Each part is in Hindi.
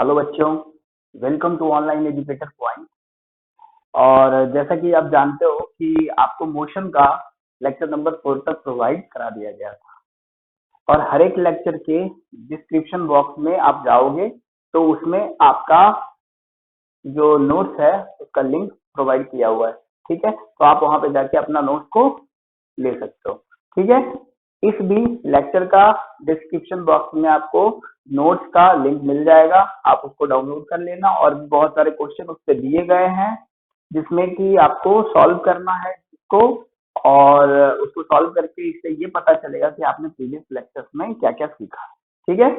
हेलो बच्चों, welcome to Online Educator Point. और जैसा कि आप जानते हो कि आपको मोशन का लेक्चर नंबर 4 तक प्रोवाइड करा दिया गया था और हर एक लेक्चर के डिस्क्रिप्शन बॉक्स में आप जाओगे तो उसमें आपका जो नोट्स है उसका लिंक प्रोवाइड किया हुआ है। ठीक है, तो आप वहां पे जाके अपना नोट्स को ले सकते हो। ठीक है, इस भी लेक्चर का डिस्क्रिप्शन बॉक्स में आपको नोट्स का लिंक मिल जाएगा, आप उसको डाउनलोड कर लेना। और भी बहुत सारे क्वेश्चन उस पर दिए गए हैं जिसमें कि आपको सॉल्व करना है इसको, और उसको सॉल्व करके इससे ये पता चलेगा कि आपने प्रीवियस लेक्चर्स में क्या क्या सीखा। ठीक है,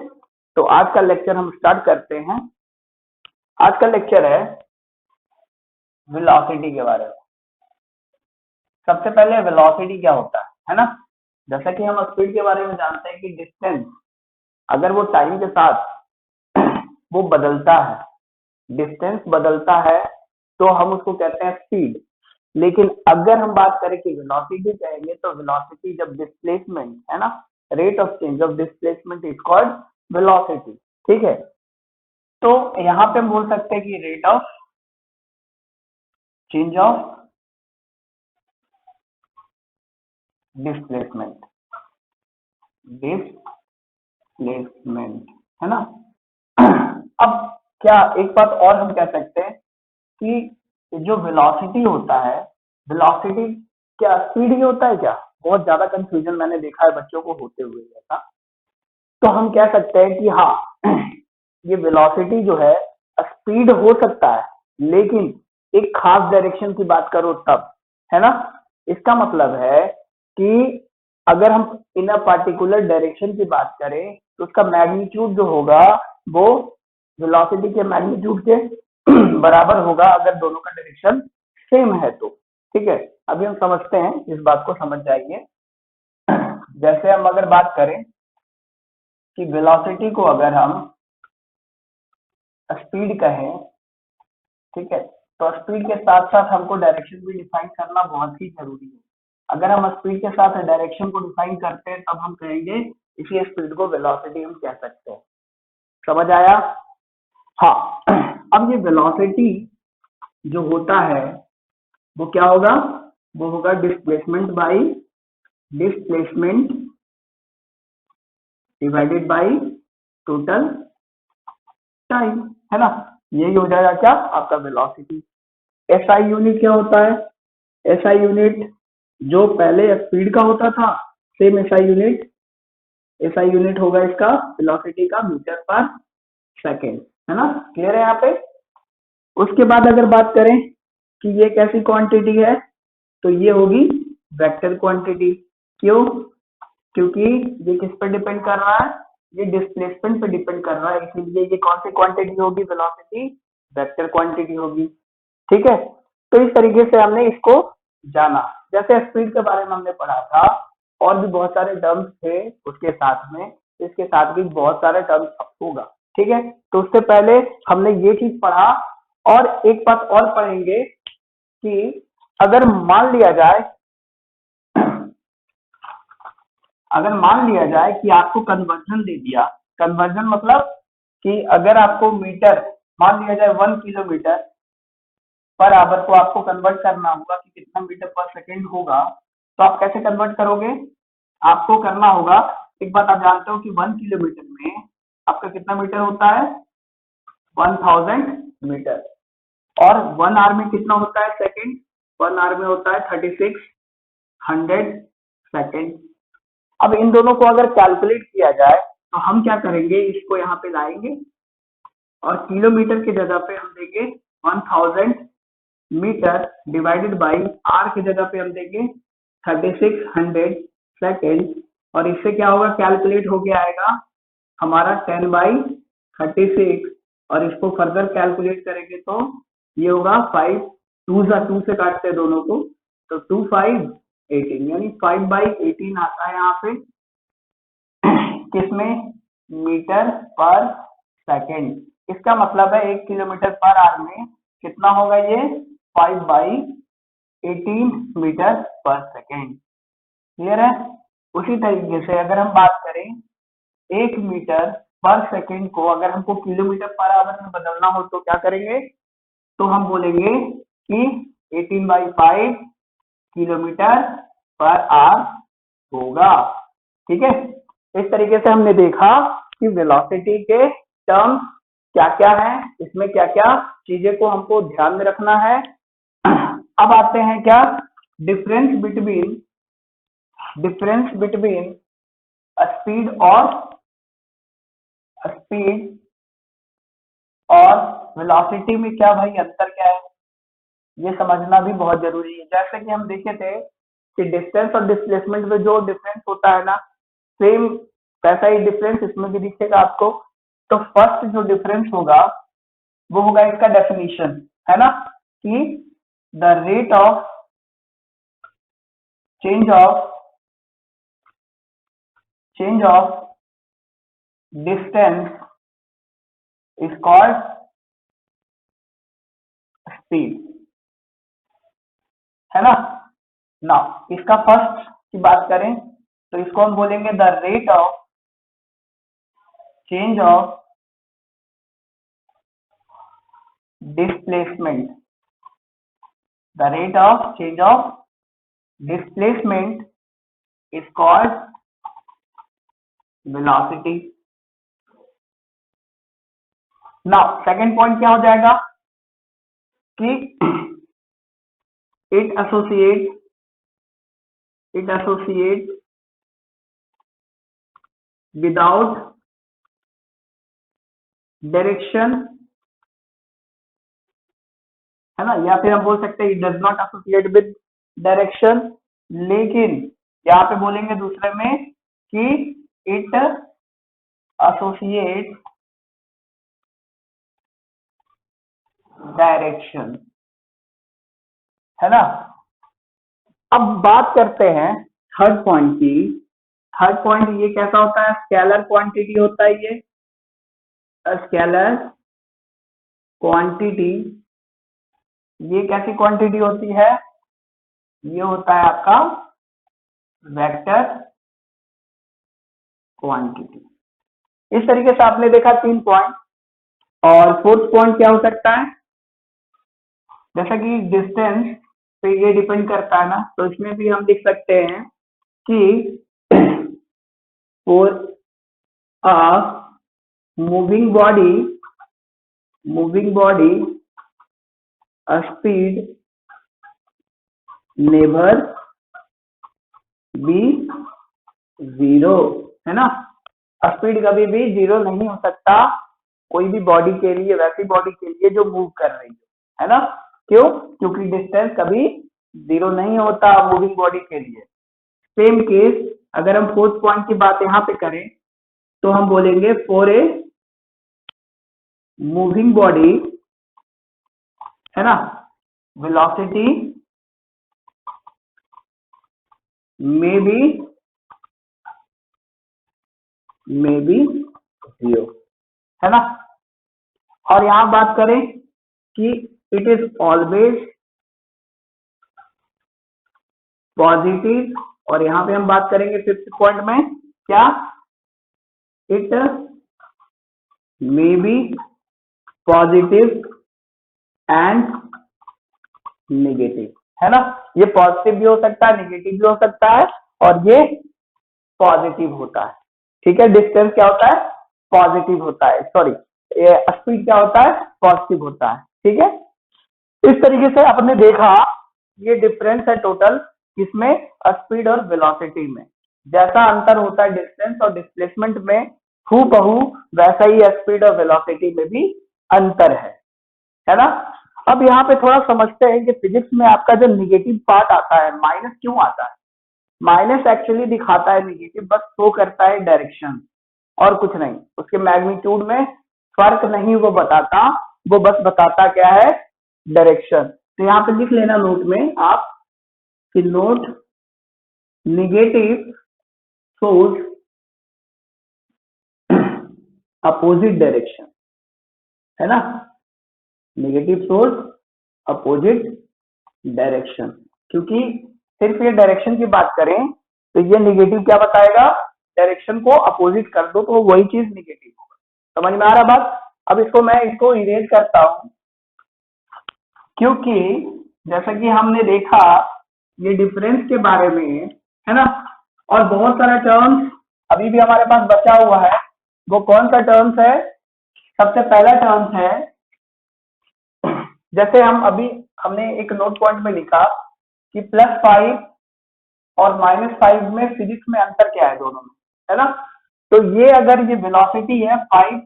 तो आज का लेक्चर हम स्टार्ट करते हैं। आज का लेक्चर है वेलोसिटी के बारे में। सबसे पहले वेलोसिटी क्या होता है ना। जैसा कि हम स्पीड के बारे में जानते हैं कि डिस्टेंस अगर वो टाइम के साथ वो बदलता है, डिस्टेंस बदलता है तो हम उसको कहते हैं स्पीड। लेकिन अगर हम बात करें कि वेलोसिटी कहेंगे तो वेलोसिटी जब डिस्प्लेसमेंट है ना, rate of change of displacement is called velocity. ठीक है, तो यहाँ पे हम बोल सकते हैं कि rate of change of displacement displacement है ना। अब क्या एक बात और हम कह सकते हैं कि जो वेलोसिटी होता है, वेलोसिटी क्या स्पीड ही होता है क्या? बहुत ज्यादा कंफ्यूजन मैंने देखा है बच्चों को होते हुए ऐसा। तो हम कह सकते हैं कि हाँ, ये वेलोसिटी जो है स्पीड हो सकता है, लेकिन एक खास डायरेक्शन की बात करो तब, है ना। इसका मतलब है कि अगर हम इन अ पार्टिकुलर डायरेक्शन की बात करें तो उसका मैग्नीट्यूड जो होगा वो वेलोसिटी के मैग्नीट्यूड के बराबर होगा अगर दोनों का डायरेक्शन सेम है तो। ठीक है, अभी हम समझते हैं, इस बात को समझ जाइए। जैसे हम अगर बात करें कि वेलोसिटी को अगर हम स्पीड कहें, ठीक है, तो स्पीड के साथ साथ हमको डायरेक्शन भी डिफाइन करना बहुत ही जरूरी है। अगर हम स्पीड के साथ डायरेक्शन को डिफाइन करते हैं तब हम कहेंगे इसी स्पीड को वेलोसिटी हम कह सकते हैं। समझ आया? हाँ, अब ये वेलोसिटी जो होता है वो क्या होगा? वो होगा displacement bye displacement divided by total time, है ना। यही हो जाएगा क्या आपका वेलोसिटी। एसआई यूनिट क्या होता है? एसआई यूनिट जो पहले स्पीड का होता था, सेम एसआई यूनिट होगा इसका वेलोसिटी का मीटर पर सेकेंड, है ना। क्लियर है यहाँ पे? उसके बाद अगर बात करें कि ये कैसी क्वांटिटी है तो ये होगी वेक्टर क्वांटिटी। क्यों? क्योंकि ये किस पर डिपेंड कर रहा है? ये डिस्प्लेसमेंट पे डिपेंड कर रहा है, इसलिए ये कौन सी क्वांटिटी होगी? वेलोसिटी वेक्टर क्वांटिटी होगी। ठीक है, तो इस तरीके से हमने इसको जाना। जैसे स्पीड के बारे में हमने पढ़ा था, और भी बहुत सारे टर्म्स थे उसके साथ में, इसके साथ भी बहुत सारे टर्म्स होगा। ठीक है, तो उससे पहले हमने ये चीज पढ़ा, और एक बात और पढ़ेंगे कि अगर मान लिया जाए अगर मान लिया जाए कि आपको कन्वर्जन दे दिया। कन्वर्जन मतलब कि अगर आपको मीटर, मान लिया जाए 1 किलोमीटर पर आवर को आपको कन्वर्ट करना होगा कि कितना मीटर पर सेकंड होगा, तो आप कैसे कन्वर्ट करोगे? आपको करना होगा, एक बात आप जानते हो कि 1 किलोमीटर में आपका कितना मीटर होता है? 1000 मीटर। और 1 आवर में कितना होता है सेकंड? 1 आवर में होता है 3600 सेकंड। अब इन दोनों को अगर कैलकुलेट किया जाए तो हम क्या करेंगे, इसको यहाँ पे लाएंगे और किलोमीटर की जगह पे हम देंगे 1000 मीटर डिवाइडेड बाई आर की जगह पे हम देंगे 3600 सेकेंड। और इससे क्या होगा? कैलकुलेट होके आएगा हमारा 10/36। और इसको फर्दर कैलकुलेट करेंगे तो ये होगा 5 2 से काटते हैं दोनों को, तो 2 5 18, यानी 5/18 आता है यहाँ पे किसमें? Metre per second. इसका मतलब है 1 किलोमीटर पर आवर में कितना होगा? ये 5/18 मीटर पर सेकेंड। क्लियर है? उसी तरीके से अगर हम बात करें 1 मीटर पर सेकेंड को अगर हमको किलोमीटर पर आवर में बदलना हो तो क्या करेंगे, तो हम बोलेंगे कि 18/5 किलोमीटर पर आवर होगा। ठीक है, इस तरीके से हमने देखा कि वेलोसिटी के टर्म्स क्या क्या है, इसमें क्या क्या चीजें को हमको ध्यान में रखना है। अब आते हैं क्या, डिफरेंस बिटवीन स्पीड और वेलोसिटी में क्या भाई अंतर क्या है, ये समझना भी बहुत जरूरी है। जैसे कि हम देखे थे कि डिस्टेंस और डिस्प्लेसमेंट में जो डिफरेंस होता है ना, सेम वैसा ही डिफरेंस इसमें भी दिखेगा आपको। तो फर्स्ट जो डिफरेंस होगा वो होगा इसका डेफिनेशन, है ना, कि the rate of change of distance is called speed, है ना। ना इसका फर्स्ट की बात करें तो इसको हम बोलेंगे the rate of change of displacement, the rate of change of displacement is called velocity. Now second point क्या हो जाएगा कि it associate without डायरेक्शन, है ना, या फिर हम बोल सकते हैं it does not associate with direction, लेकिन यहाँ पे बोलेंगे दूसरे में कि इट एसोसिएट डायरेक्शन, है ना। अब बात करते हैं थर्ड पॉइंट की। थर्ड पॉइंट ये कैसा होता है, स्केलर क्वांटिटी होता है ये, स्केलर क्वांटिटी। ये कैसी क्वांटिटी होती है, ये होता है आपका वेक्टर क्वांटिटी। इस तरीके से आपने देखा 3 पॉइंट। और फोर्थ पॉइंट क्या हो सकता है, जैसा कि डिस्टेंस पे ये डिपेंड करता है ना, तो इसमें भी हम लिख सकते हैं कि for a moving body speed never be zero, है ना। स्पीड कभी भी जीरो नहीं हो सकता कोई भी बॉडी के लिए, वैसी बॉडी के लिए जो मूव कर रही है ना। क्यों, क्योंकि डिस्टेंस कभी जीरो नहीं होता मूविंग बॉडी के लिए। सेम केस अगर हम फोर्थ पॉइंट की बात यहाँ पे करें तो हम बोलेंगे फॉर ए मूविंग बॉडी, है ना, वेलोसिटी मे बी जीरो, है ना। और यहां बात करें कि इट इज ऑलवेज पॉजिटिव, और यहां पे हम बात करेंगे फिफ्थ पॉइंट में क्या, it may be positive and negative, है ना। ये पॉजिटिव भी हो सकता है, नेगेटिव भी हो सकता है, और ये पॉजिटिव होता है। ठीक है, डिस्टेंस क्या होता है, पॉजिटिव होता है, सॉरी स्पीड क्या होता है, पॉजिटिव होता है। ठीक है, इस तरीके से आपने देखा ये डिफरेंस है टोटल किसमें, स्पीड और वेलोसिटी में। जैसा अंतर होता है डिस्टेंस और डिस्प्लेसमेंट में, हूबहू वैसा ही स्पीड और वेलोसिटी में भी अंतर है ना। अब यहाँ पे थोड़ा समझते हैं कि फिजिक्स में आपका जो निगेटिव पार्ट आता है, माइनस क्यों आता है। माइनस एक्चुअली दिखाता है निगेटिव, बस शो करता है डायरेक्शन और कुछ नहीं, उसके मैग्नीट्यूड में फर्क नहीं वो बताता, वो बस बताता क्या है, डायरेक्शन। तो यहाँ पे लिख लेना नोट में आप कि note negative shows opposite direction, है ना, नेगेटिव शोज अपोजिट डायरेक्शन। क्योंकि सिर्फ ये डायरेक्शन की बात करें तो ये निगेटिव क्या बताएगा, डायरेक्शन को अपोजिट कर दो तो वही चीज निगेटिव होगा। समझ में आ रहा बात? अब इसको इरेज करता हूं, क्योंकि जैसा कि हमने देखा ये डिफरेंस के बारे में है ना, और बहुत सारा टर्म्स अभी भी हमारे पास बचा हुआ है। वो कौन सा टर्म्स है? सबसे पहला टर्म्स है, जैसे हमने एक नोट पॉइंट में लिखा कि +5 और -5 में फिजिक्स में अंतर क्या है दोनों में, है ना? तो ये अगर ये वेलोसिटी है 5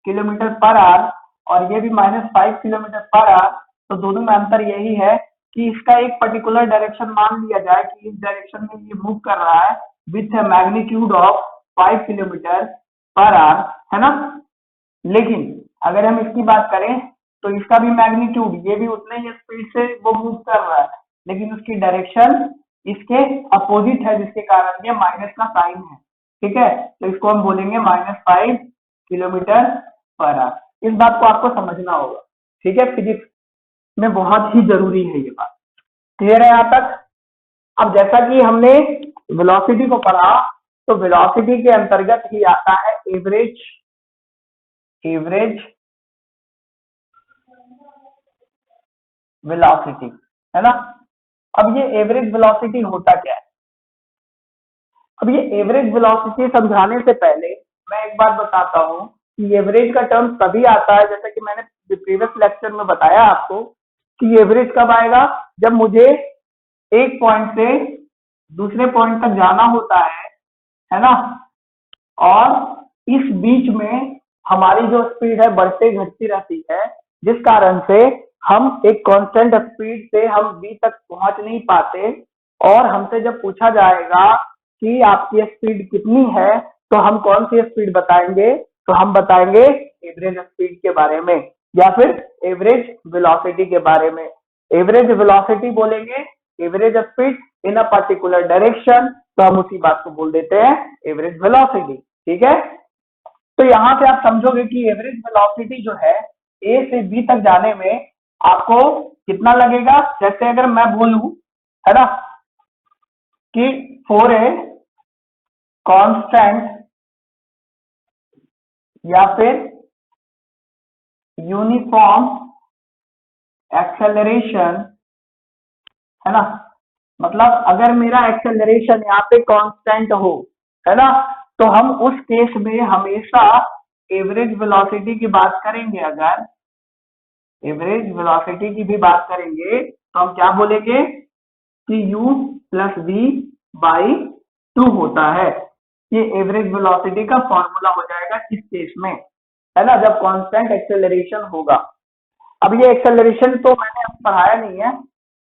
किलोमीटर पर आवर और ये भी -5 किलोमीटर पर आवर, तो दोनों में अंतर यही है कि इसका एक पर्टिकुलर डायरेक्शन मान लिया जाए कि इस डायरेक्शन में ये मूव कर रहा है with A magnitude of 5 kilometre per hour, है ना? लेकिन अगर हम इसकी बात करें तो इसका भी मैग्नीट्यूड, ये भी उतने ही स्पीड से वो मूव कर रहा है, लेकिन उसकी डायरेक्शन इसके अपोजिट है, जिसके कारण ये माइनस का साइन है। ठीक है, तो इसको हम बोलेंगे -5 किलोमीटर पर आवर। इस बात को आपको समझना होगा। ठीक है, फिजिक्स में बहुत ही जरूरी है ये बात। क्लियर है यहाँ तक? अब जैसा कि हमने वेलोसिटी को पढ़ा, तो वेलोसिटी के अंतर्गत ही आता है एवरेज वेलोसिटी, है ना? अब ये एवरेज वेलोसिटी होता क्या है? अब ये एवरेज वेलोसिटी समझाने से पहले मैं एक बात बताता हूं कि एवरेज का टर्म तभी आता है, जैसा कि मैंने प्रीवियस लेक्चर में बताया आपको कि एवरेज कब आएगा, जब मुझे एक पॉइंट से दूसरे पॉइंट तक जाना होता है ना? और इस बीच में हमारी जो स्पीड है बढ़ते घटती रहती है, जिस कारण से हम एक कांस्टेंट स्पीड से हम बी तक पहुंच नहीं पाते, और हमसे जब पूछा जाएगा कि आपकी स्पीड कितनी है, तो हम कौन सी स्पीड बताएंगे? तो हम बताएंगे एवरेज स्पीड के बारे में या फिर एवरेज वेलोसिटी के बारे में। एवरेज वेलोसिटी बोलेंगे, average speed in a particular direction, तो हम उसी बात को बोल देते हैं एवरेज वेलोसिटी। ठीक है, तो यहां से आप समझोगे कि एवरेज वेलोसिटी जो है ए से बी तक जाने में आपको कितना लगेगा। जैसे अगर मैं बोलूं, है ना, कि फॉर ए कांस्टेंट या फिर यूनिफॉर्म एक्सेलरेशन, है ना, मतलब अगर मेरा एक्सेलरेशन यहाँ पे कांस्टेंट हो, है ना, तो हम उस केस में हमेशा एवरेज वेलोसिटी की बात करेंगे। अगर एवरेज वेलोसिटी की भी बात करेंगे तो हम क्या बोलेंगे कि u प्लस वी बाई 2 होता है। ये एवरेज वेलोसिटी का फॉर्मूला हो जाएगा इस केस में, है ना, जब कांस्टेंट एक्सेलरेशन होगा। अब ये एक्सेलरेशन तो मैंने अभी पढ़ाया नहीं है,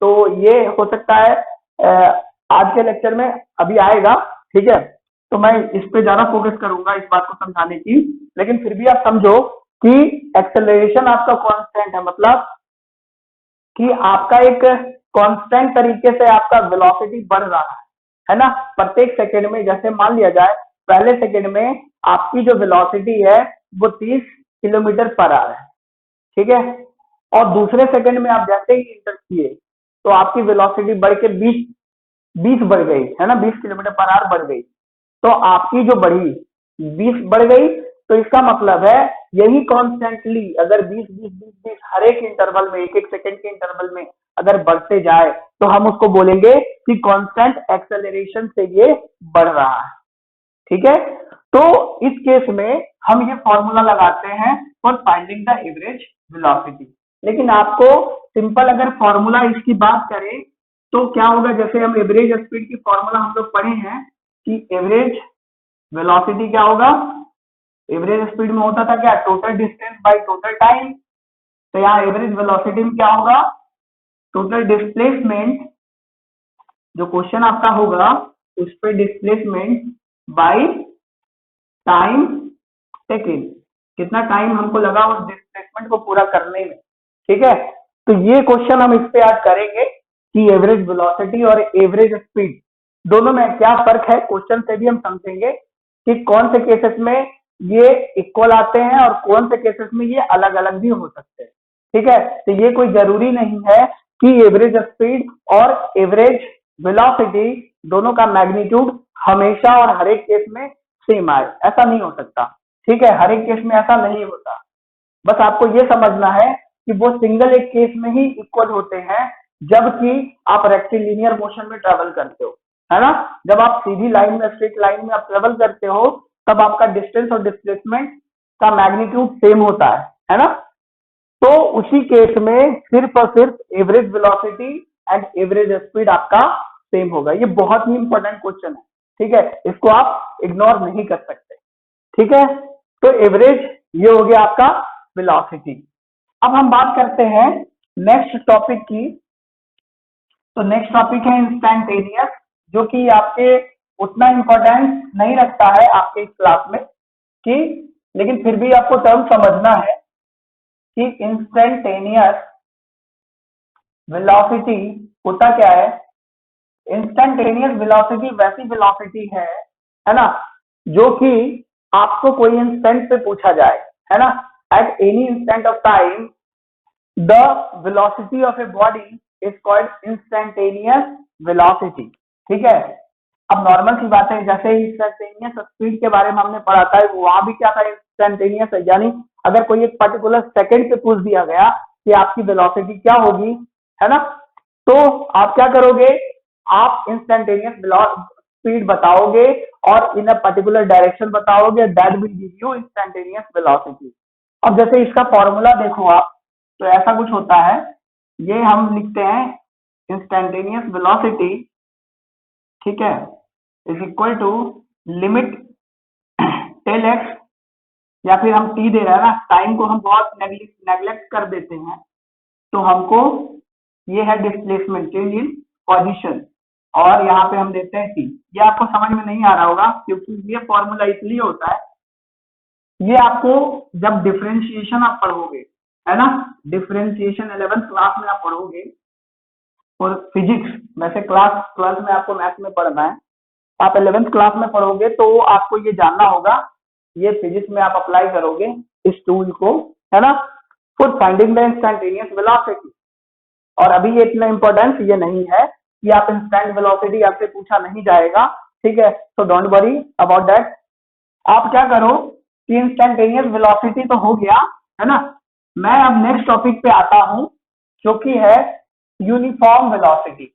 तो ये हो सकता है आज के लेक्चर में अभी आएगा। ठीक है, तो मैं इस पे ज्यादा फोकस करूंगा इस बात को समझाने की, लेकिन फिर भी आप समझो कि एक्सेलरेशन आपका कांस्टेंट है, मतलब कि आपका एक कांस्टेंट तरीके से आपका वेलोसिटी बढ़ रहा है ना, प्रत्येक सेकंड में। जैसे मान लिया जाए पहले सेकंड में आपकी जो वेलोसिटी है वो 30 किलोमीटर पर आवर है, ठीक है, और दूसरे सेकंड में आप जैसे ही इंटर किए तो आपकी वेलोसिटी बढ़ के 20 बढ़ गई, है ना, 20 किलोमीटर पर आवर बढ़ गई। तो आपकी जो बढ़ी 20 बढ़ गई, तो इसका मतलब है यही कॉन्स्टेंटली अगर 20 हर एक इंटरवल में, एक एक सेकंड के इंटरवल में अगर बढ़ते जाए, तो हम उसको बोलेंगे कि कांस्टेंट एक्सेलरेशन से ये बढ़ रहा है। ठीक है, तो इस केस में हम ये फॉर्मूला लगाते हैं for finding the average velocity. लेकिन आपको सिंपल अगर फॉर्मूला इसकी बात करें तो क्या होगा, जैसे हम एवरेज स्पीड की फॉर्मूला हम लोग पढ़े हैं कि एवरेज वेलोसिटी क्या होगा, एवरेज स्पीड में होता था क्या, total distance by total time. तो यहाँ एवरेज वेलोसिटी में क्या होगा, टोटल डिस्प्लेसमेंट, जो क्वेश्चन आपका होगा उस पर डिस्प्लेसमेंट बाय टाइम टेकन, कितना टाइम हमको लगा उस डिस्प्लेसमेंट को पूरा करने में। ठीक है, तो ये क्वेश्चन हम इस पे आज करेंगे कि एवरेज वेलोसिटी और एवरेज स्पीड दोनों में क्या फर्क है। क्वेश्चन से भी हम समझेंगे कि कौन से केसेस में ये इक्वल आते हैं और कौन से केसेस में ये अलग अलग भी हो सकते हैं। ठीक है, तो ये कोई जरूरी नहीं है कि एवरेज स्पीड और एवरेज वेलोसिटी दोनों का मैग्नीट्यूड हमेशा और हर एक केस में सेम आए, ऐसा नहीं हो सकता। ठीक है, हर एक केस में ऐसा नहीं होता। बस आपको ये समझना है कि वो सिंगल एक केस में ही इक्वल होते हैं जबकि आप रेक्टिलिनियर मोशन में ट्रेवल करते हो, है ना। जब आप सीधी लाइन में, स्ट्रेट लाइन में आप ट्रेवल करते हो तब आपका डिस्टेंस और डिस्प्लेसमेंट का मैग्नीट्यूड सेम होता है ना। तो उसी केस में सिर्फ और सिर्फ average velocity and average speed आपका सेम होगा। ये बहुत ही इंपॉर्टेंट क्वेश्चन है, ठीक है, इसको आप इग्नोर नहीं कर सकते, ठीक है। तो एवरेज ये हो गया आपका वेलोसिटी। अब हम बात करते हैं नेक्स्ट टॉपिक की। तो नेक्स्ट टॉपिक है इंस्टैंटेनियस, जो कि आपके उतना इंपॉर्टेंस नहीं रखता है आपके इस क्लास में, कि लेकिन फिर भी आपको टर्म समझना है कि इंस्टैंटेनियस वेलोसिटी होता क्या है। इंस्टैंटेनियस वेलोसिटी वैसी वेलोसिटी है ना, जो कि आपको कोई इंस्टेंट पे पूछा जाए, है ना। At any instant of time the velocity of a body is called instantaneous velocity, ठीक है। अब नॉर्मल सी बात है, जैसे इंस्टैंटेनियस स्पीड के बारे में हमने पढ़ा था, वहां भी क्या था, इंस्टैंटेनियस है, यानी अगर कोई एक पर्टिकुलर सेकंड पे पूछ दिया गया कि आपकी वेलोसिटी क्या होगी, है ना, तो आप क्या करोगे, आप इंस्टैंटेनियस स्पीड बताओगे और इन अ पर्टिकुलर डायरेक्शन बताओगे, that will give you instantaneous velocity. अब जैसे इसका फॉर्मूला देखो आप, तो ऐसा कुछ होता है, ये हम लिखते हैं इंस्टैंटेनियस वेलोसिटी, ठीक है, is equal to limit tail x, या फिर हम टी दे रहे हैं ना, टाइम को हम बहुत नेग्लेक्ट कर देते हैं, तो हमको ये है डिस्प्लेसमेंट चेंज इन पोजीशन, और यहाँ पे हम देते हैं टी। ये आपको समझ में नहीं आ रहा होगा क्योंकि ये फॉर्मूला इसलिए होता है, ये आपको जब डिफरेंशिएशन आप पढ़ोगे, है ना, डिफरेंशिएशन 11th क्लास में आप पढ़ोगे, और फिजिक्स वैसे क्लास 12 में आपको मैथ में पढ़ना है, आप 11th क्लास में पढ़ोगे तो आपको ये जानना होगा, ये फिजिक्स में आप अप्लाई करोगे इस टूल को, है ना, for finding the instantaneous velocity. और अभी ये इतना इंपॉर्टेंस ये नहीं है कि आप इंस्टेंट वेलोसिटी आपसे पूछा नहीं जाएगा, ठीक है, तो डोंट वरी अबाउट दैट। आप क्या करो कि इंस्टैंटेनियस वेलोसिटी तो हो गया, है ना। मैं अब नेक्स्ट टॉपिक पे आता हूं, जो कि है यूनिफॉर्म वेलोसिटी।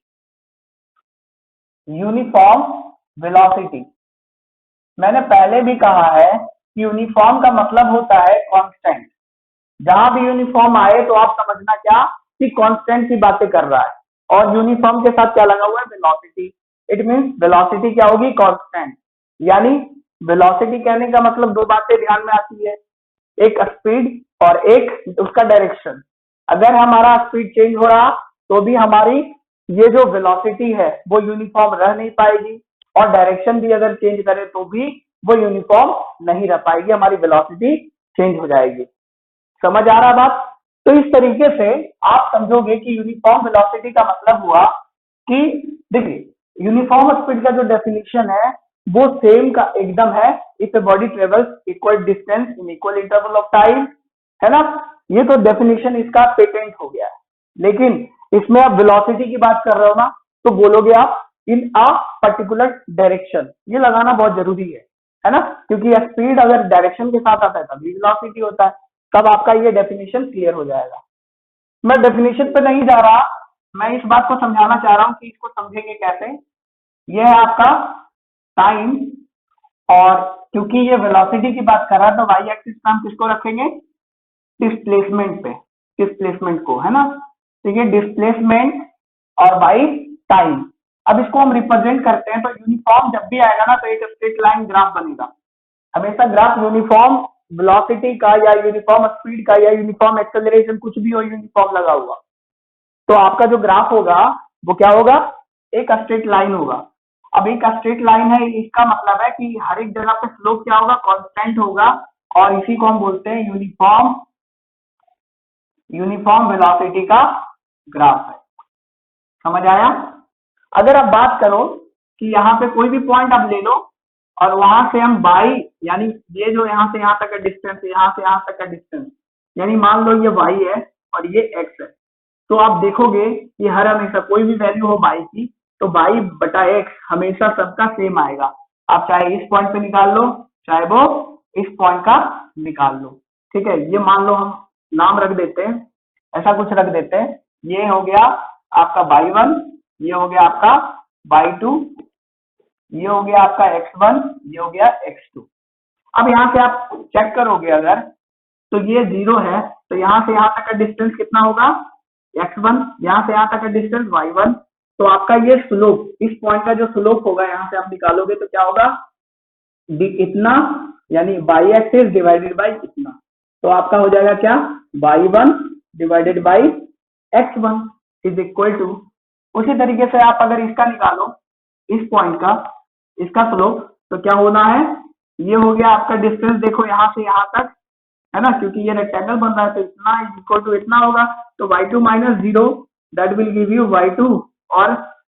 यूनिफॉर्म वेलोसिटी, मैंने पहले भी कहा है कि यूनिफॉर्म का मतलब होता है कांस्टेंट। जहां भी यूनिफॉर्म आए तो आप समझना क्या कि कांस्टेंट की बातें कर रहा है, और यूनिफॉर्म के साथ क्या लगा हुआ है, वेलोसिटी। इट मींस वेलोसिटी क्या होगी, कांस्टेंट। यानी वेलोसिटी कहने का मतलब दो बातें ध्यान में आती है, एक स्पीड और एक उसका डायरेक्शन। अगर हमारा स्पीड चेंज हो रहा तो भी हमारी ये जो वेलोसिटी है वो यूनिफॉर्म रह नहीं पाएगी, और डायरेक्शन भी अगर चेंज करे तो भी वो यूनिफॉर्म नहीं रह पाएगी, हमारी वेलोसिटी चेंज हो जाएगी। समझ आ रहा बात। तो इस तरीके से आप समझोगे कि यूनिफॉर्म वेलोसिटी का मतलब हुआ कि देखिए यूनिफॉर्म स्पीड का जो डेफिनेशन है वो सेम का एकदम है, if a body travels equal distance in equal interval of time, है ना। ये तो डेफिनेशन इसका पेटेंट हो गया है, लेकिन इसमें आप वेलोसिटी की बात कर रहे हो ना, तो बोलोगे आप इन अ पर्टिकुलर डायरेक्शन, ये लगाना बहुत जरूरी है ना, क्योंकि स्पीड अगर डायरेक्शन के साथ आता है तभी वेलोसिटी होता है, तब आपका ये डेफिनेशन क्लियर हो जाएगा। मैं डेफिनेशन पे नहीं जा रहा, मैं इस बात को समझाना चाह रहा हूं कि इसको समझेंगे कैसे। ये है आपका टाइम, और क्योंकि ये वेलोसिटी की बात कर रहा है तो वाई एक्सिस पे हम किसको रखेंगे, डिस्प्लेसमेंट पे, डिस्प्लेसमेंट को, है ना। तो ये डिस्प्लेसमेंट और बाई टाइम। अब इसको हम रिप्रेजेंट करते हैं, तो यूनिफॉर्म जब भी आएगा ना तो एक स्ट्रेट लाइन ग्राफ बनेगा, हमेशा ग्राफ यूनिफॉर्म वेलोसिटी का या यूनिफॉर्म स्पीड का या यूनिफॉर्म एक्सेलरेशन, कुछ भी हो यूनिफॉर्म लगा हुआ, तो आपका जो ग्राफ होगा वो क्या होगा, एक स्ट्रेट लाइन होगा। अब एक स्ट्रेट लाइन है, इसका मतलब है कि हर एक जगह पे स्लोप क्या होगा, कांस्टेंट होगा, और इसी को हम बोलते हैं यूनिफॉर्म वेलोसिटी का ग्राफ है। समझ आया। अगर आप बात करो कि यहाँ पे कोई भी पॉइंट आप ले लो और वहां से हम बाई, यानी ये जो यहाँ से यहाँ तक का डिस्टेंस है, यहाँ से यहाँ तक का डिस्टेंस, यानी मान लो ये वाई है और ये एक्स है, तो आप देखोगे कि हर हमेशा कोई भी वैल्यू हो बाई की, तो बाई बटा एक्स हमेशा सबका सेम आएगा। आप चाहे इस पॉइंट पे निकाल लो, चाहे वो इस पॉइंट का निकाल लो। ठीक है, ये मान लो हम नाम रख देते हैं, ऐसा कुछ रख देते हैं, ये हो गया आपका y1, ये हो गया आपका y2, ये हो गया आपका x1, ये हो गया x2। अब यहाँ से आप चेक करोगे अगर तो ये 0 है, तो यहाँ से यहाँ तक का डिस्टेंस कितना होगा x1, यहाँ से यहाँ तक का डिस्टेंस y1, तो आपका ये स्लोप, इस पॉइंट का जो स्लोप होगा यहाँ से आप निकालोगे तो क्या होगा, इतना, यानी बाई एक्सिस डिवाइडेड बाई इतना, तो आपका हो जाएगा क्या, y1 divided by x1 is equal to, उसी तरीके से आप अगर इसका निकालो, इस पॉइंट का, इसका स्लोप, तो क्या होना है, ये हो गया आपका डिस्टेंस, देखो यहाँ से यहाँ तक है ना, क्योंकि ये रेक्टेंगल बन रहा है तो इतना इज इक्वल टू इतना होगा, तो y2 minus 0 that will give you y2, और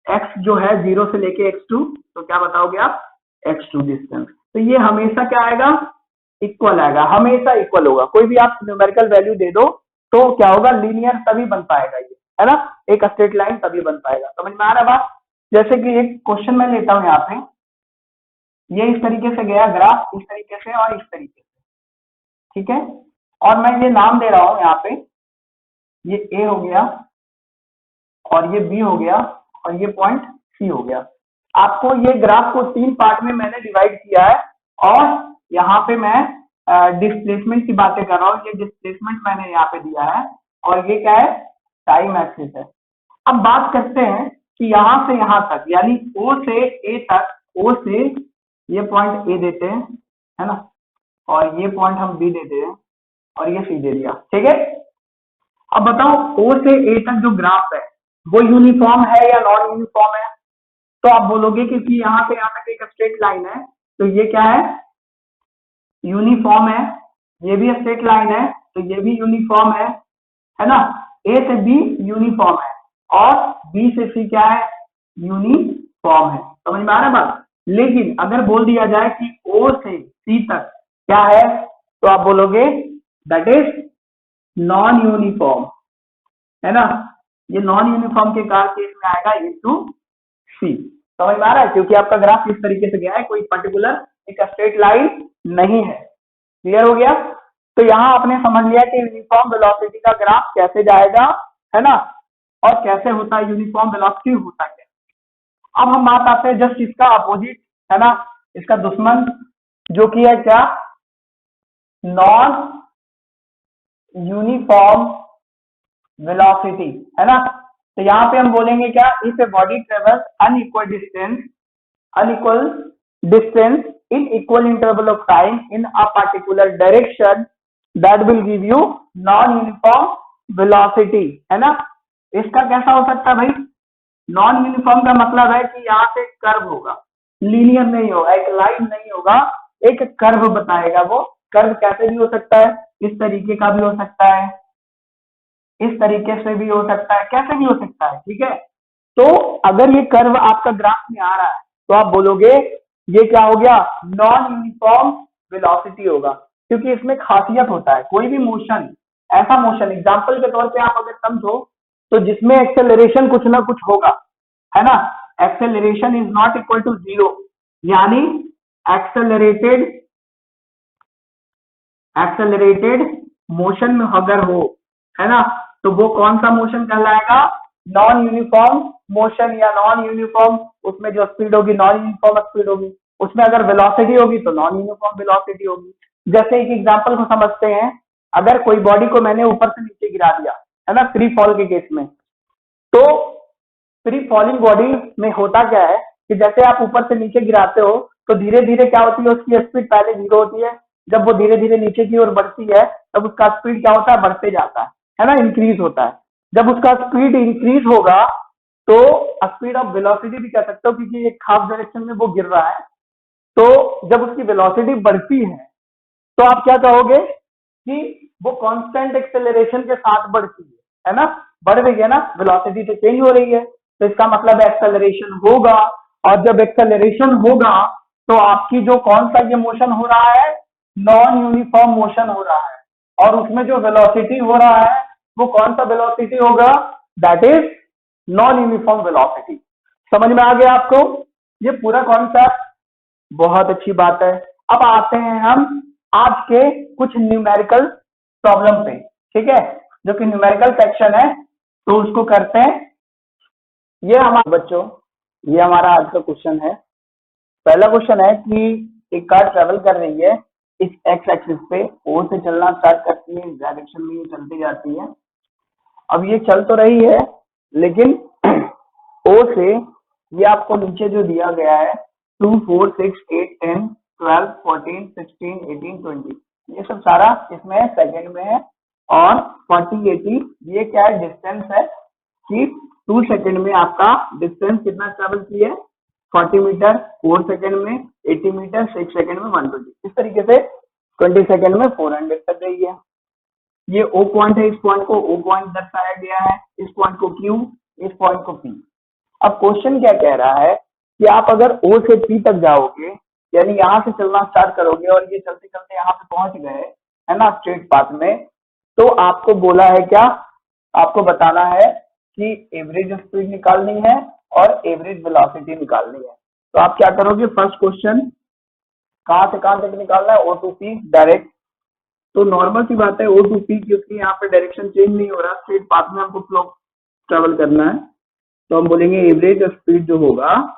x जो है 0 से लेके x2, तो क्या बताओगे आप, x2 डिस्टेंस। तो ये हमेशा क्या आएगा, इक्वल आएगा, हमेशा इक्वल होगा, कोई भी आप न्यूमेरिकल वैल्यू दे दो तो क्या होगा, लीनियर तभी बन पाएगा ये, है ना, एक स्ट्रेट लाइन तभी बन पाएगा। समझ में आ रहा है बात। जैसे कि एक क्वेश्चन मैं लेता हूं यहाँ पे, ये इस तरीके से गया ग्राफ, इस तरीके से और इस तरीके से, ठीक है, और मैं ये नाम दे रहा हूं यहाँ पे, ये ए हो गया और ये बी हो गया और ये पॉइंट सी हो गया। आपको ये ग्राफ को 3 पार्ट में मैंने डिवाइड किया है, और यहाँ पे मैं डिस्प्लेसमेंट की बातें कर रहा हूँ, ये डिस्प्लेसमेंट मैंने यहाँ पे दिया है, और ये क्या है, टाइम एक्सिस है। अब बात करते हैं कि यहाँ से यहाँ तक, यानी O से A तक, O से ये पॉइंट A देते हैं, है ना, और ये पॉइंट हम B देते हैं, और ये C दे दिया, ठीक है। अब बताओ O से A तक जो ग्राफ है वो यूनिफॉर्म है या नॉन यूनिफॉर्म है, तो आप बोलोगे कि यहाँ से यहाँ तक एक स्ट्रेट लाइन है, तो ये क्या है, यूनिफॉर्म है, ये भी स्ट्रेट लाइन है तो ये भी यूनिफॉर्म है ना, A से B यूनिफॉर्म है और B से C क्या है, यूनिफॉर्म है। समझ में आ रहा है बात। लेकिन अगर बोल दिया जाए कि O से C तक क्या है, तो आप बोलोगे दैट इज नॉन यूनिफॉर्म, है ना, ये नॉन यूनिफॉर्म के केस में आएगा A to C। समझ में आ रहा है, क्योंकि आपका ग्राफ इस तरीके से गया है, कोई पर्टिकुलर एक स्ट्रेट लाइन नहीं है। क्लियर हो गया। तो यहाँ आपने समझ लिया कि यूनिफॉर्म वेलोसिटी का ग्राफ कैसे जाएगा, है ना, और कैसे होता है यूनिफॉर्म वेलोसिटी होता क्या। अब हम बात आते हैं जस्ट इसका अपोजिट, है ना, इसका दुश्मन, जो कि है क्या, नॉन यूनिफॉर्म वेलोसिटी, है ना। तो यहाँ पे हम बोलेंगे क्या, if a body travels unequal distance in equal interval of time in a particular direction that will give you non-uniform velocity, है ना। इसका कैसा हो सकता है भाई, नॉन यूनिफॉर्म का मतलब है कि यहाँ से कर्व होगा, लीनियर नहीं होगा, एक लाइन नहीं होगा, एक कर्व बताएगा। वो कर्व कैसे भी हो सकता है, इस तरीके का भी हो सकता है, इस तरीके से भी हो सकता है, कैसे भी हो सकता है, ठीक है। तो अगर ये कर्व आपका ग्राफ में आ रहा है तो आप बोलोगे ये क्या हो गया, नॉन यूनिफॉर्म वेलोसिटी होगा, क्योंकि इसमें खासियत होता है, कोई भी मोशन, ऐसा मोशन, एग्जांपल के तौर पे आप अगर समझो तो जिसमें एक्सेलरेशन कुछ ना कुछ होगा, है ना, acceleration is not equal to 0, यानी एक्सेलरेटेड मोशन में अगर हो, है ना, तो वो कौन सा मोशन कहलाएगा, नॉन यूनिफॉर्म मोशन या नॉन यूनिफॉर्म, उसमें जो स्पीड होगी नॉन यूनिफॉर्म स्पीड होगी, उसमें अगर वेलोसिटी होगी तो नॉन यूनिफॉर्म वेलोसिटी होगी। जैसे एक एग्जांपल को समझते हैं, अगर कोई बॉडी को मैंने ऊपर से नीचे गिरा दिया, है ना, फ्री फॉल के केस में, तो फ्री फॉलिंग बॉडी में होता क्या है कि जैसे आप ऊपर से नीचे गिराते हो तो धीरे धीरे क्या होती है, उसकी स्पीड पहले 0 होती है, जब वो धीरे धीरे नीचे की ओर बढ़ती है तब उसका स्पीड क्या होता है, बढ़ते जाता है ना, इंक्रीज होता है। जब उसका स्पीड इंक्रीज होगा तो स्पीड ऑफ वेलोसिटी भी कह सकते हो, क्योंकि एक हाफ डायरेक्शन में वो गिर रहा है, तो जब उसकी वेलोसिटी बढ़ती है तो आप क्या कहोगे कि वो कांस्टेंट एक्सेलरेशन के साथ बढ़ती है ना, बढ़ रही है ना, वेलोसिटी तो चेंज हो रही है, तो इसका मतलब एक्सेलरेशन होगा, और जब एक्सेलरेशन होगा तो आपकी जो कौन सा ये मोशन हो रहा है, नॉन यूनिफॉर्म मोशन हो रहा है, और उसमें जो वेलोसिटी हो रहा है वो कौन सा वेलोसिटी होगा, that is non uniform velocity. समझ में आ गया आपको ये पूरा कॉन्सेप्ट, बहुत अच्छी बात है। अब आते हैं हम आज के कुछ न्यूमेरिकल प्रॉब्लम पे, ठीक है, जो कि न्यूमेरिकल सेक्शन है, तो उसको करते हैं। ये हमारे बच्चों, ये हमारा आज का क्वेश्चन है। पहला क्वेश्चन है कि एक कार ट्रेवल कर रही है इस एक्स एक्सिस पे, ओ से चलना स्टार्ट करती है, इस डायरेक्शन में ये चलती जाती है। अब ये चल तो रही है, लेकिन ओ से ये आपको नीचे जो दिया गया है 2, 4, 6, 8, 10, 12, 14, 16, 18, 20, ये सब सारा इसमें सेकंड में है। और 40, 80 ये क्या है, डिस्टेंस है कि 2 सेकंड में आपका डिस्टेंस कितना ट्रेवल किया है, 40 मीटर 4 सेकंड में, 80 मीटर 6 सेकंड में 120, इस तरीके से 20 सेकंड में 400 कर रही है। ये ओ पॉइंट है, इस पॉइंट को ओ पॉइंट दर्शाया गया है, इस पॉइंट को क्यू, इस पॉइंट को पी। अब क्वेश्चन क्या कह रहा है कि आप अगर ओ से पी तक जाओगे, यानी यहां से चलना स्टार्ट करोगे और ये चलते चलते यहाँ पे पहुंच गए, है ना, स्ट्रेट पाथ में, तो आपको बोला है क्या, आपको बताना है कि एवरेज स्पीड निकालनी है और एवरेज वेलोसिटी निकालनी है। तो आप क्या करोगे, फर्स्ट क्वेश्चन कहां से कहां तक निकालना है, ओ टू पी डायरेक्ट। तो नॉर्मल सी बात है, ओ टू पी, क्योंकि यहाँ पे डायरेक्शन चेंज नहीं हो रहा, स्ट्रेट पाथ में हमको फ्लो ट्रेवल करना है। तो हम बोलेंगे एवरेज स्पीड जो होगा,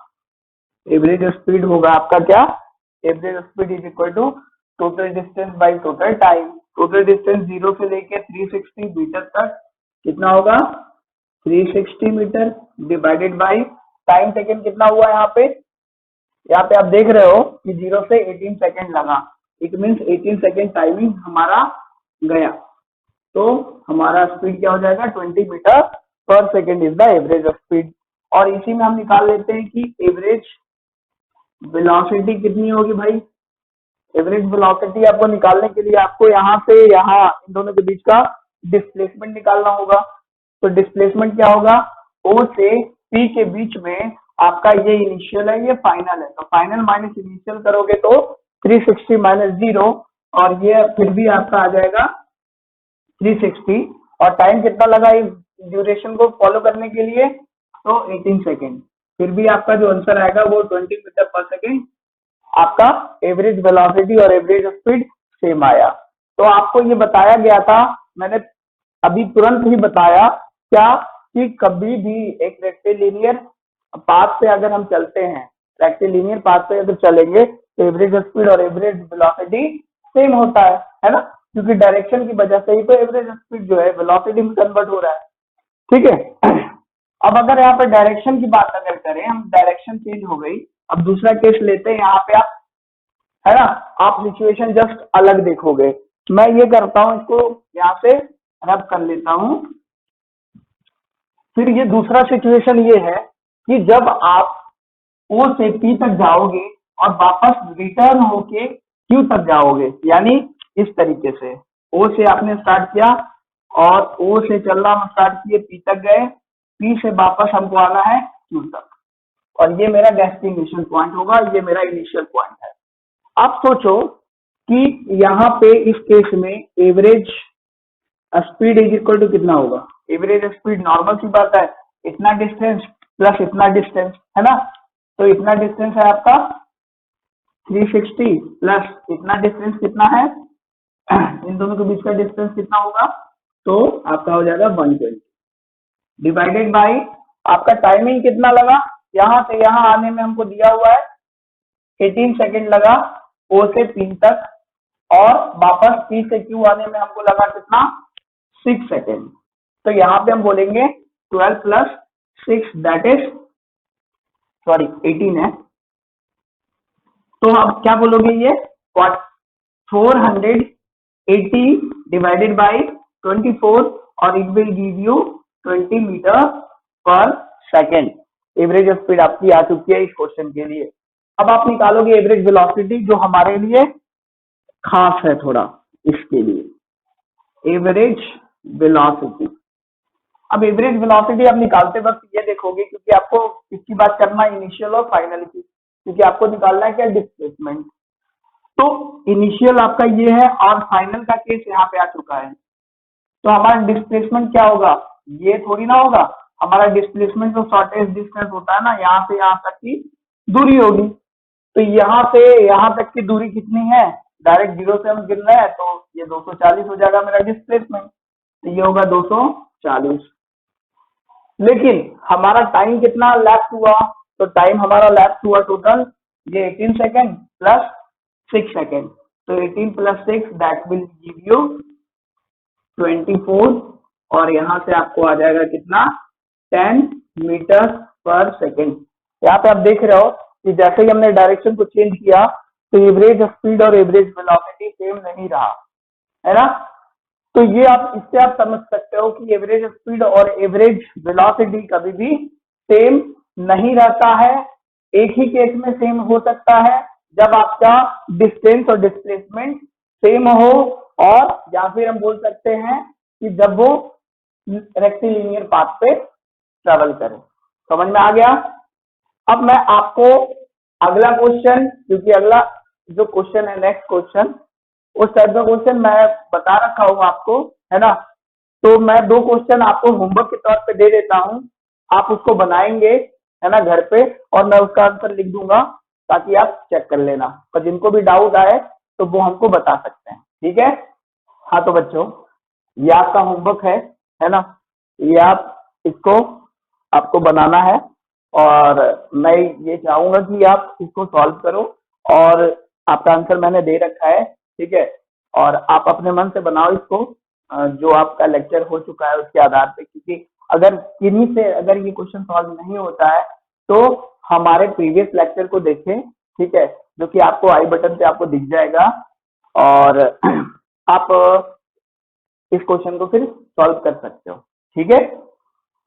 एवरेज स्पीड होगा आपका क्या, average speed is equal to total distance by total time. Total distance 0 से लेके 360 मीटर तक कितना होगा, 360 metre divided by time second कितना हुआ यहाँ पे आप देख रहे हो कि 0 से 18 सेकेंड लगा, इट मीन्स 18 सेकेंड टाइमिंग हमारा गया। तो हमारा स्पीड क्या हो जाएगा, 20 metre per second is the average speed. और इसी में हम निकाल लेते हैं कि एवरेज वेलोसिटी कितनी होगी भाई। एवरेज वेलोसिटी आपको निकालने के लिए आपको यहाँ से यहाँ इन दोनों के बीच का डिस्प्लेसमेंट निकालना होगा। तो डिस्प्लेसमेंट क्या होगा, ओ से पी के बीच में आपका ये इनिशियल है, ये फाइनल है, तो फाइनल माइनस इनिशियल करोगे तो 360 माइनस 0, और ये फिर भी आपका आ जाएगा 360। और टाइम कितना लगा इस ड्यूरेशन को फॉलो करने के लिए, तो 18 सेकेंड। फिर भी आपका जो आंसर आएगा वो 20 मीटर पर सेकेंड, आपका एवरेज वेलोसिटी और एवरेज स्पीड सेम आया। तो आपको ये बताया गया था, मैंने अभी तुरंत ही बताया क्या, कि कभी भी एक रेक्टिलिनियर पाथ पे अगर हम चलते हैं, रेक्टिलिनियर पाथ पे अगर चलेंगे, तो एवरेज स्पीड और एवरेज वेलोसिटी सेम होता है ना, क्योंकि डायरेक्शन की वजह से ही तो एवरेज स्पीड जो है वेलोसिटी में कन्वर्ट हो रहा है, ठीक है। अब अगर यहाँ पे डायरेक्शन की बात अगर करें, हम डायरेक्शन चेंज हो गई, अब दूसरा केस लेते हैं, यहाँ पे आप, है ना, आप सिचुएशन जस्ट अलग देखोगे। मैं ये करता हूं, इसको यहाँ से रब कर लेता हूं। फिर ये दूसरा सिचुएशन ये है कि जब आप ओ से पी तक जाओगे और वापस रिटर्न होके क्यू तक जाओगे, यानी इस तरीके से ओ से आपने स्टार्ट किया और ओ से चलना हम स्टार्ट किए, पी तक गए, पी से वापस हमको आना है क्यू तक, और ये मेरा डेस्टिनेशन पॉइंट होगा, ये मेरा इनिशियल पॉइंट है। अब सोचो कि यहाँ पे इस केस में average speed is equal to कितना होगा। एवरेज स्पीड नॉर्मल सी बात है, इतना डिस्टेंस प्लस इतना डिस्टेंस, है ना, तो इतना डिस्टेंस है आपका 360 प्लस इतना डिस्टेंस कितना है, इन दोनों के बीच का डिस्टेंस कितना होगा, तो आपका हो जाएगा 120 डिवाइडेड बाई आपका टाइमिंग कितना लगा, यहाँ से यहाँ आने में हमको दिया हुआ है 18 सेकेंड लगा ओ से पी तक, और वापस पी से क्यू आने में हमको लगा कितना, 6 सेकेंड। तो यहाँ पे हम बोलेंगे 12 प्लस 6 दैट इज 18 है। तो आप क्या बोलोगे, ये 480 डिवाइडेड बाई 24, और it will give you 20 metre per second. Average speed आपकी आ चुकी है इस क्वेश्चन के लिए। अब आप निकालोगे एवरेज वेलोसिटी, जो हमारे लिए खास है थोड़ा इसके लिए, एवरेज वेलोसिटी। अब एवरेज वेलोसिटी आप निकालते वक्त ये देखोगे, क्योंकि आपको इसकी बात करना है इनिशियल और फाइनल की, क्योंकि आपको निकालना है क्या, डिस्प्लेसमेंट। तो इनिशियल आपका ये है और फाइनल का केस यहाँ पे आ चुका है, तो हमारा डिस्प्लेसमेंट क्या होगा, ये थोड़ी ना होगा, हमारा डिस्प्लेसमेंट जो शॉर्टेस्ट डिस्टेंस होता है ना, यहाँ से यहाँ तक की दूरी होगी। तो यहाँ से यहाँ तक की दूरी कितनी है, डायरेक्ट जीरो से हम गिन रहे हैं तो ये 240 हो जाएगा मेरा डिस्प्लेसमेंट, तो ये होगा 240। लेकिन हमारा टाइम कितना लैप्स हुआ, तो टाइम हमारा लैप्स हुआ टोटल ये 18 सेकेंड प्लस 6 सेकेंड, तो 18 plus 6 that will give you 24, और यहाँ से आपको आ जाएगा कितना 10 मीटर पर सेकेंड। यहाँ पे आप देख रहे हो कि जैसे ही हमने डायरेक्शन को चेंज किया तो एवरेज स्पीड और एवरेज वेलोसिटी सेम नहीं रहा, है ना। तो ये आप इससे आप समझ सकते हो कि एवरेज स्पीड और एवरेज वेलोसिटी कभी भी सेम नहीं रहता है। एक ही केस में सेम हो सकता है जब आपका डिस्टेंस और डिस्प्लेसमेंट सेम हो, और या फिर हम बोल सकते हैं कि जब वो रेक्टिलिनियर पाथ पे ट्रेवल करे। समझ में आ गया। अब मैं आपको अगला क्वेश्चन, क्योंकि अगला जो क्वेश्चन है नेक्स्ट क्वेश्चन, उस टाइप का क्वेश्चन मैं बता रखा हूं आपको, है ना। तो मैं 2 क्वेश्चन आपको होमवर्क के तौर पे दे देता हूं, आप उसको बनाएंगे, है ना, घर पे, और मैं उसका आंसर लिख दूंगा ताकि आप चेक कर लेना, और जिनको भी डाउट आए तो वो हमको बता सकते हैं, ठीक है। हाँ तो बच्चों, ये आपका होमवर्क है ना, ये आप इसको आपको बनाना है, और मैं ये चाहूंगा कि आप इसको सॉल्व करो, और आपका आंसर मैंने दे रखा है, ठीक है, और आप अपने मन से बनाओ इसको, जो आपका लेक्चर हो चुका है उसके आधार पे, क्योंकि अगर किन्हीं से अगर ये क्वेश्चन सॉल्व नहीं होता है तो हमारे प्रीवियस लेक्चर को देखें, ठीक है, जो कि आपको आई बटन पे आपको दिख जाएगा, और आप इस क्वेश्चन को फिर सॉल्व कर सकते हो, ठीक है।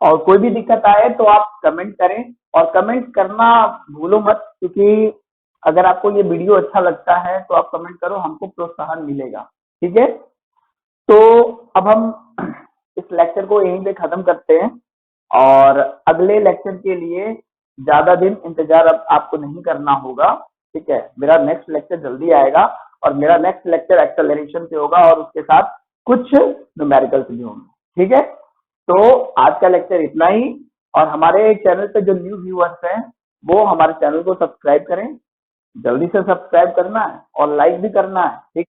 और कोई भी दिक्कत आए तो आप कमेंट करें, और कमेंट करना भूलो मत, क्योंकि अगर आपको ये वीडियो अच्छा लगता है तो आप कमेंट करो, हमको प्रोत्साहन मिलेगा, ठीक है। तो अब हम इस लेक्चर को यहीं पे खत्म करते हैं, और अगले लेक्चर के लिए ज्यादा दिन इंतजार अब आपको नहीं करना होगा, ठीक है। मेरा नेक्स्ट लेक्चर जल्दी आएगा, और मेरा नेक्स्ट लेक्चर एक्सेलरेशन से होगा, और उसके साथ कुछ न्यूमेरिकल्स भी होंगे, ठीक है। तो आज का लेक्चर इतना ही, और हमारे चैनल पे जो न्यू व्यूअर्स हैं वो हमारे चैनल को सब्सक्राइब करें, जल्दी से सब्सक्राइब करना है और लाइक भी करना है, ठीक।